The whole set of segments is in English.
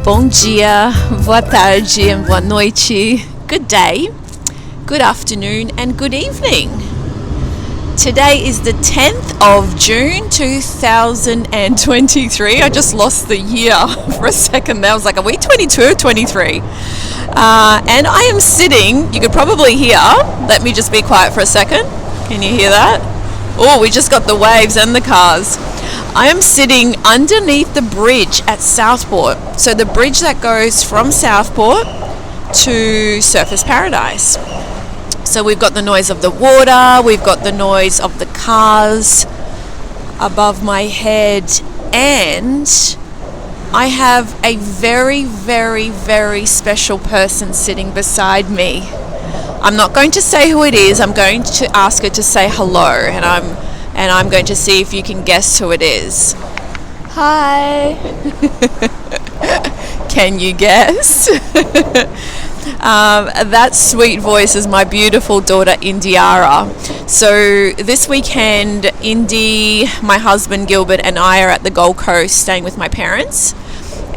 Bom dia, boa tarde, and boa noite. Good day, good afternoon, and good evening. Today is the 10th of June 2023. I just lost the year for a second there. I was like, are we 22 or 23? And I am sitting, you could probably hear, let me just be quiet for a second. Can you hear that? Oh, we just got the waves and the cars. I am sitting underneath the bridge at Southport. So the bridge that goes from Southport to Surfers Paradise. So we've got the noise of the water, we've got the noise of the cars above my head, and I have a very, very, very special person sitting beside me. I'm not going to say who it is. I'm going to ask her to say hello, and I'm going to see if you can guess who it is. Hi. Can you guess? That sweet voice is my beautiful daughter Indiara. So this weekend, Indy, my husband Gilbert, and I are at the Gold Coast staying with my parents.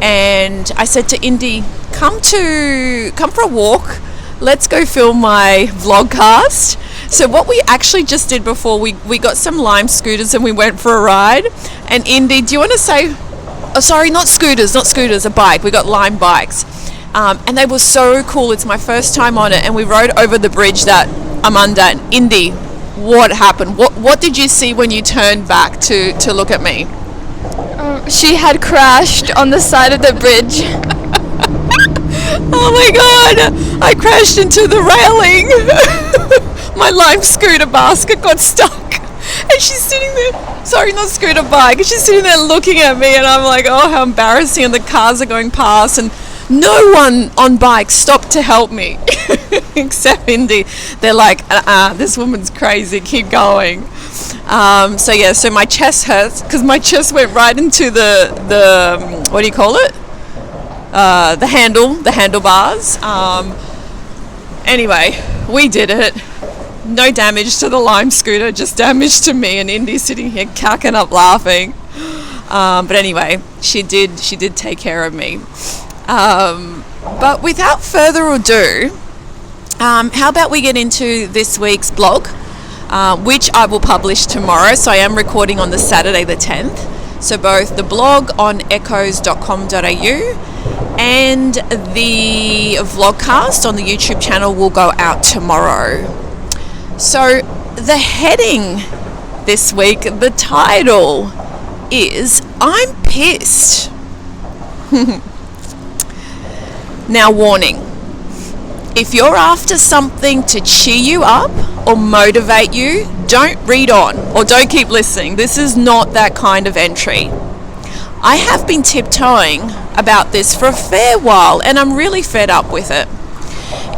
And I said to Indy, come for a walk. Let's go film my vlogcast. So what we actually just did before, we got some Lime scooters and we went for a ride. And Indy, do you want to say, oh sorry, not scooters, a bike. We got Lime bikes. And they were so cool. It's my first time on it. And we rode over the bridge that I'm under. And Indy, what happened? What did you see when you turned back to look at me? She had crashed on the side of the bridge. Oh my God, I crashed into the railing. My Lime scooter basket got stuck. And she's sitting there, sorry, not scooter bike. She's sitting there looking at me and I'm like, oh, how embarrassing. And the cars are going past and no one on bike stopped to help me except Indy. They're like, this woman's crazy, keep going. So my chest hurts because my chest went right into the what do you call it? The handlebars. Anyway, we did it. No damage to the Lime scooter, just damage to me, and Indy sitting here cacking up laughing. But anyway, she did take care of me. But without further ado, how about we get into this week's blog, which I will publish tomorrow. So I am recording on the Saturday the 10th. So both the blog on echoes.com.au and the vlogcast on the YouTube channel will go out tomorrow. So the heading this week, the title is I'm Pissed. Now warning, if you're after something to cheer you up or motivate you, don't read on or don't keep listening. This is not that kind of entry. I have been tiptoeing about this for a fair while and I'm really fed up with it.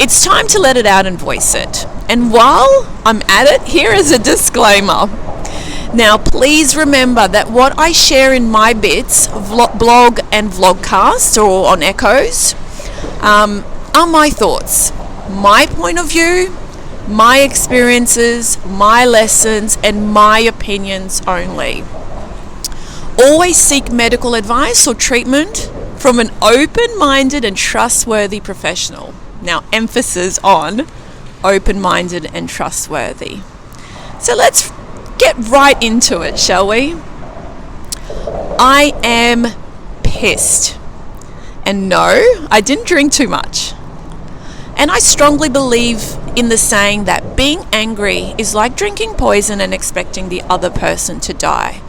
It's time to let it out and voice it. And while I'm at it, here is a disclaimer. Now, please remember that what I share in MYBITS blog and vlogcast or on Echoes are my thoughts, my point of view, my experiences, my lessons, and my opinions only. Always seek medical advice or treatment from an open-minded and trustworthy professional. Now, emphasis on open-minded and trustworthy. So let's get right into it, shall we? I am pissed. And no, I didn't drink too much. And I strongly believe in the saying that being angry is like drinking poison and expecting the other person to die.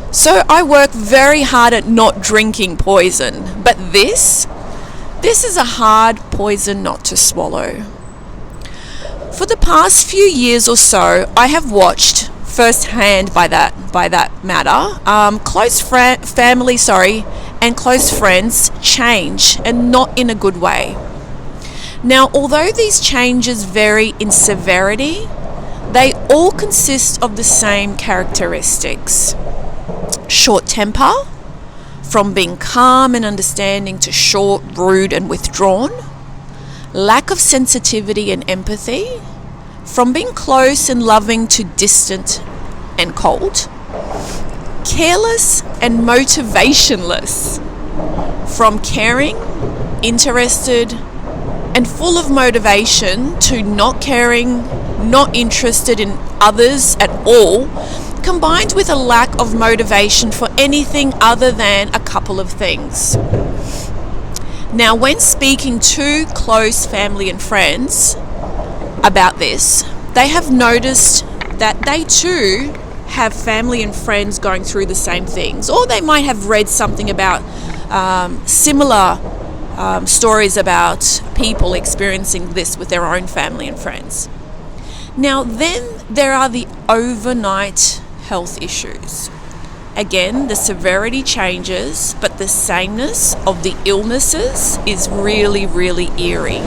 So I work very hard at not drinking poison. But this is a hard poison not to swallow. For the past few years or so, I have watched firsthand by that matter, close family and close friends change, and not in a good way. Now, although these changes vary in severity, they all consist of the same characteristics. Short temper, from being calm and understanding to short, rude and withdrawn. Lack of sensitivity and empathy, from being close and loving to distant and cold. Careless and motivationless, From caring, interested, and full of motivation to not caring, not interested in others at all, combined with a lack of motivation for anything other than a couple of things. Now, when speaking to close family and friends about this, they have noticed that they too have family and friends going through the same things, or they might have read something about similar stories about people experiencing this with their own family and friends. Now, then there are the overnight health issues. Again, the severity changes, but the sameness of the illnesses is really, really eerie.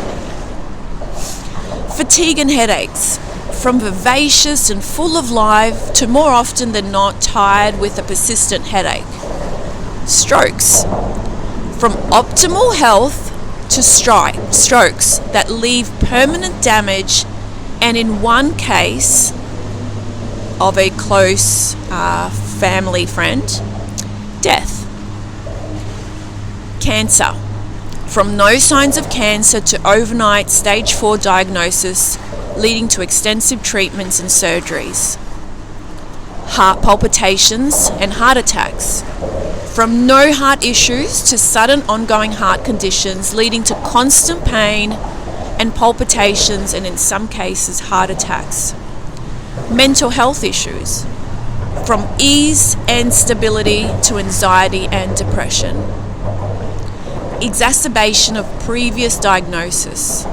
Fatigue and headaches, from vivacious and full of life to more often than not tired with a persistent headache. Strokes, from optimal health to strokes that leave permanent damage, and in one case of a close family friend, death. Cancer, from no signs of cancer to overnight stage 4 diagnosis, leading to extensive treatments and surgeries. Heart palpitations and heart attacks, from no heart issues to sudden ongoing heart conditions, leading to constant pain and palpitations, and in some cases heart attacks. Mental health issues, from ease and stability to anxiety and depression. Exacerbation of previous diagnosis,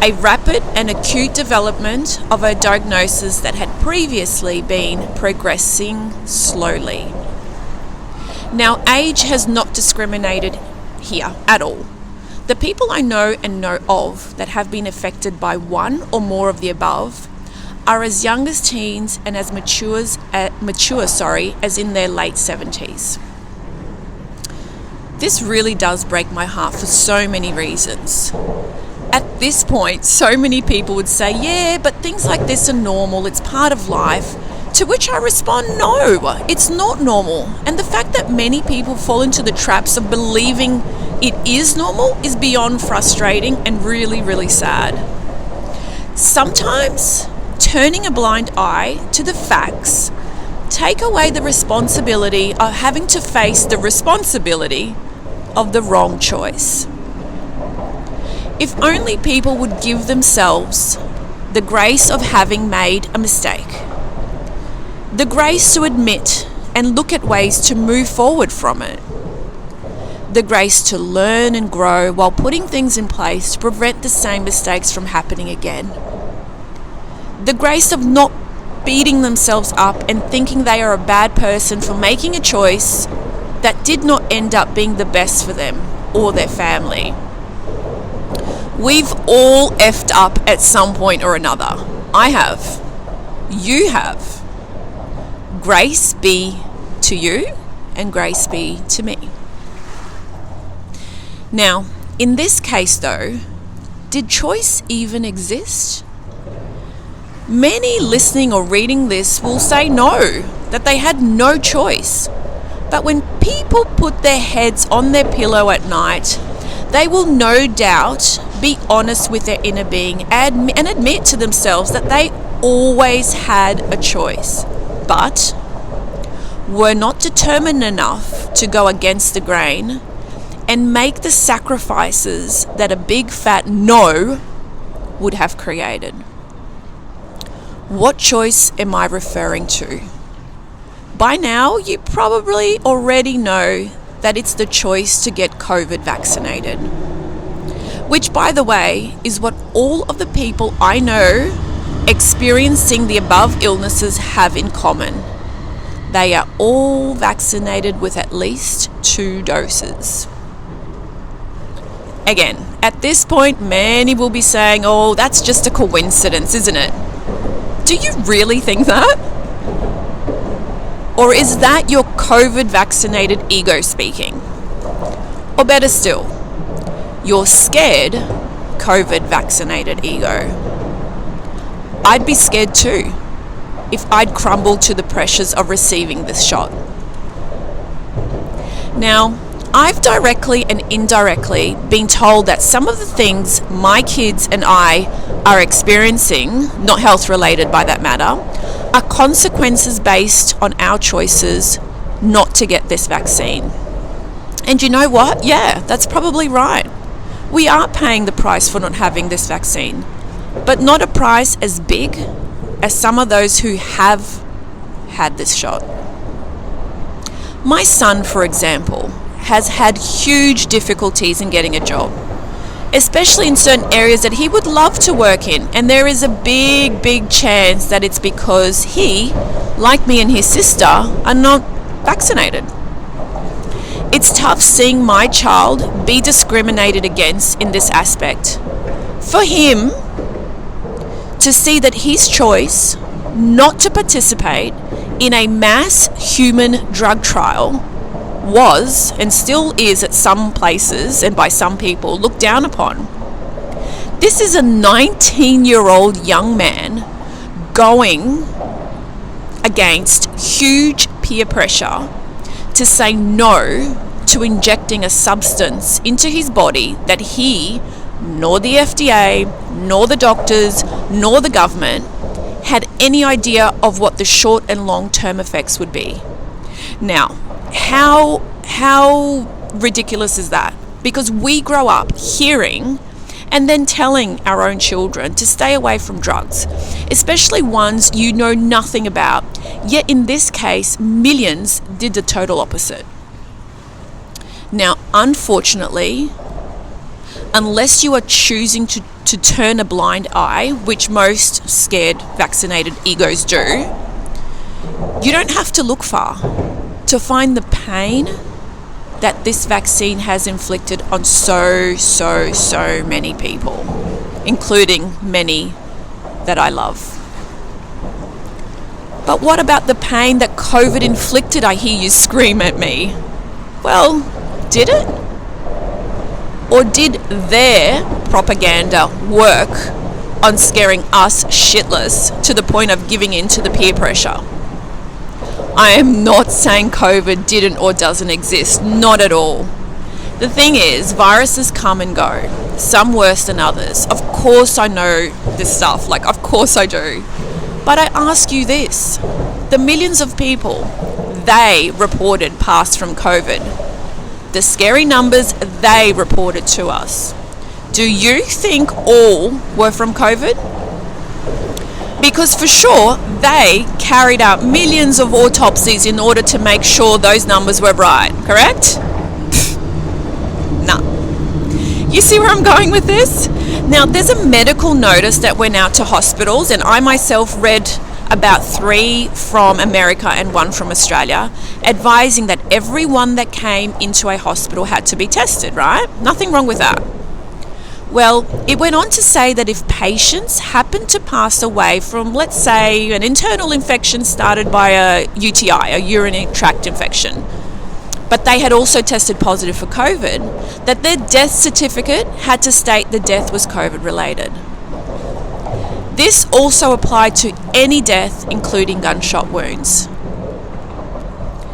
a rapid and acute development of a diagnosis that had previously been progressing slowly. Now, age has not discriminated here at all. The people I know and know of that have been affected by one or more of the above are as young as teens and as mature as in their late 70s. This really does break my heart for so many reasons. At this point, so many people would say, yeah, but things like this are normal, it's part of life. To which I respond, no, it's not normal. And the fact that many people fall into the traps of believing it is normal is beyond frustrating and really, really sad. Sometimes turning a blind eye to the facts take away the responsibility of having to face the responsibility of the wrong choice. If only people would give themselves the grace of having made a mistake, the grace to admit and look at ways to move forward from it, the grace to learn and grow while putting things in place to prevent the same mistakes from happening again, the grace of not beating themselves up and thinking they are a bad person for making a choice that did not end up being the best for them or their family. We've all effed up at some point or another. I have. You have. Grace be to you and grace be to me. Now, in this case though, did choice even exist? Many listening or reading this will say no, that they had no choice. But when people put their heads on their pillow at night, they will no doubt be honest with their inner being and admit to themselves that they always had a choice, but were not determined enough to go against the grain and make the sacrifices that a big fat no would have created. What choice am I referring to? By now, you probably already know that it's the choice to get COVID vaccinated. Which, by the way, is what all of the people I know experiencing the above illnesses have in common. They are all vaccinated with at least 2 doses. Again, at this point, many will be saying, oh, that's just a coincidence, isn't it? Do you really think that? Or is that your COVID vaccinated ego speaking? Or better still, your scared COVID vaccinated ego? I'd be scared too if I'd crumble to the pressures of receiving this shot. Now, I've directly and indirectly been told that some of the things my kids and I are experiencing, not health related by that matter, are consequences based on our choices not to get this vaccine. And you know what? Yeah, that's probably right. We are paying the price for not having this vaccine, but not a price as big as some of those who have had this shot. My son, for example, has had huge difficulties in getting a job, especially in certain areas that he would love to work in, and there is a big chance that it's because he, like me and his sister, are not vaccinated. It's tough seeing my child be discriminated against in this aspect. For him to see that his choice not to participate in a mass human drug trial was, and still is at some places and by some people, looked down upon. This is a 19-year-old young man going against huge peer pressure to say no to injecting a substance into his body that he, nor the FDA, nor the doctors, nor the government had any idea of what the short and long-term effects would be. Now, how ridiculous is that? Because we grow up hearing and then telling our own children to stay away from drugs, especially ones you know nothing about. Yet in this case, millions did the total opposite. Now, unfortunately, unless you are choosing to turn a blind eye, which most scared vaccinated egos do, you don't have to look far to find the pain that this vaccine has inflicted on so many people, including many that I love. But what about the pain that COVID inflicted, I hear you scream at me? Well, did it? Or did their propaganda work on scaring us shitless to the point of giving in to the peer pressure? I am not saying COVID didn't or doesn't exist, not at all. The thing is, viruses come and go, some worse than others. Of course I know this stuff, of course I do. But I ask you this, the millions of people they reported passed from COVID, the scary numbers they reported to us, do you think all were from COVID? Because for sure, they carried out millions of autopsies in order to make sure those numbers were right, correct? Nah. You see where I'm going with this? Now, there's a medical notice that went out to hospitals, and I myself read about 3 from America and 1 from Australia, advising that everyone that came into a hospital had to be tested, right? Nothing wrong with that. Well, it went on to say that if patients happen to pass away from, let's say, an internal infection started by a UTI, a urinary tract infection, but they had also tested positive for COVID, that their death certificate had to state the death was COVID related. This also applied to any death, including gunshot wounds.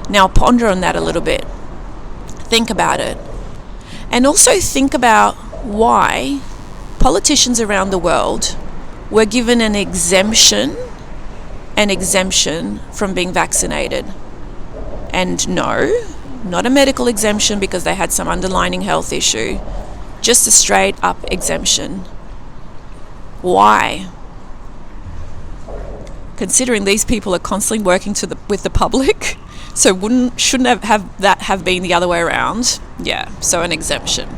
Now ponder on that a little bit. Think about it. And also think about why politicians around the world were given an exemption from being vaccinated. And no, not a medical exemption because they had some underlying health issue, just a straight up exemption. Why? Considering these people are constantly working with the public, so shouldn't have been the other way around? Yeah, so an exemption.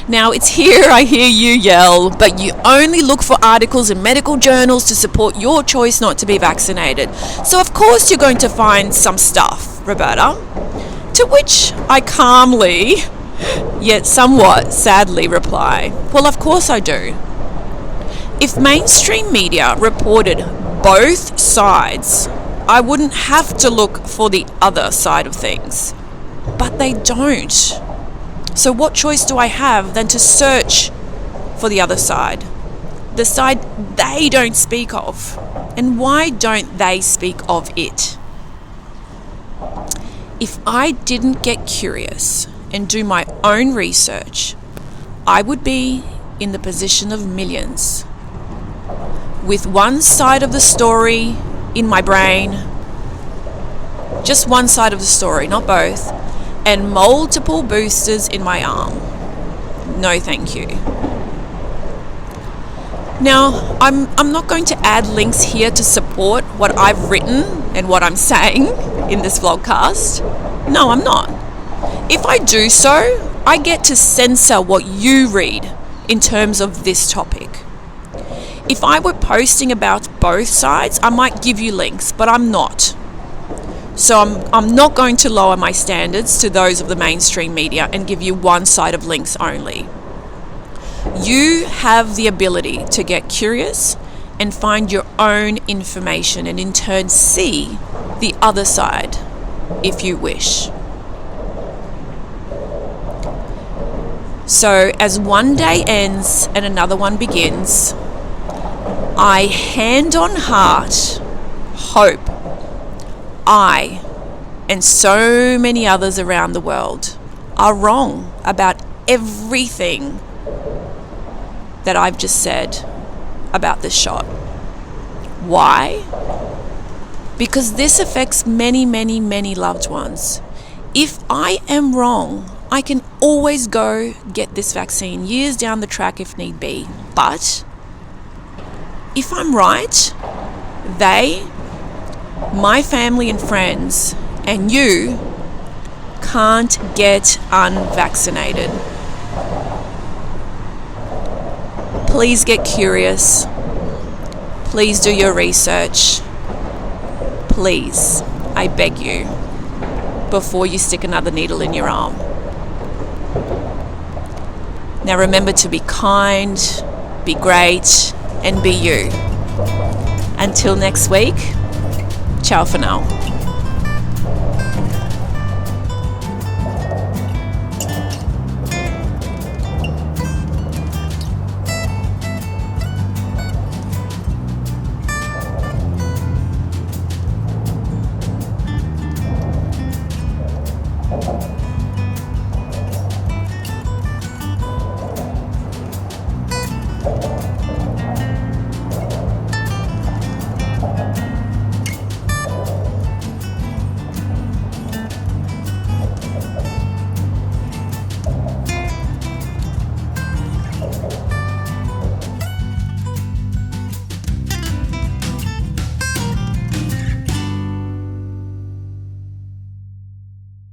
Now it's here I hear you yell, but you only look for articles in medical journals to support your choice not to be vaccinated. So of course you're going to find some stuff, Roberta. To which I calmly, yet somewhat sadly reply, well, of course I do. If mainstream media reported both sides, I wouldn't have to look for the other side of things. But they don't. So what choice do I have than to search for the other side? The side they don't speak of. And why don't they speak of it? If I didn't get curious and do my own research, I would be in the position of millions, with one side of the story in my brain, just one side of the story, not both, and multiple boosters in my arm. No thank you. Now, I'm not going to add links here to support what I've written and what I'm saying in this vlogcast. No, I'm not. If I do so, I get to censor what you read in terms of this topic. If I were posting about both sides, I might give you links, but I'm not. So I'm not going to lower my standards to those of the mainstream media and give you one side of links only. You have the ability to get curious and find your own information and in turn see the other side if you wish. So as one day ends and another one begins, I hand on heart hope I and so many others around the world are wrong about everything that I've just said about this shot. Why? Because this affects many, many, many loved ones. If I am wrong, I can always go get this vaccine years down the track if need be. But if I'm right, they, my family and friends, and you can't get unvaccinated. Please get curious. Please do your research. Please, I beg you, before you stick another needle in your arm. Now remember to be kind, be great, and be you. Until next week, ciao for now.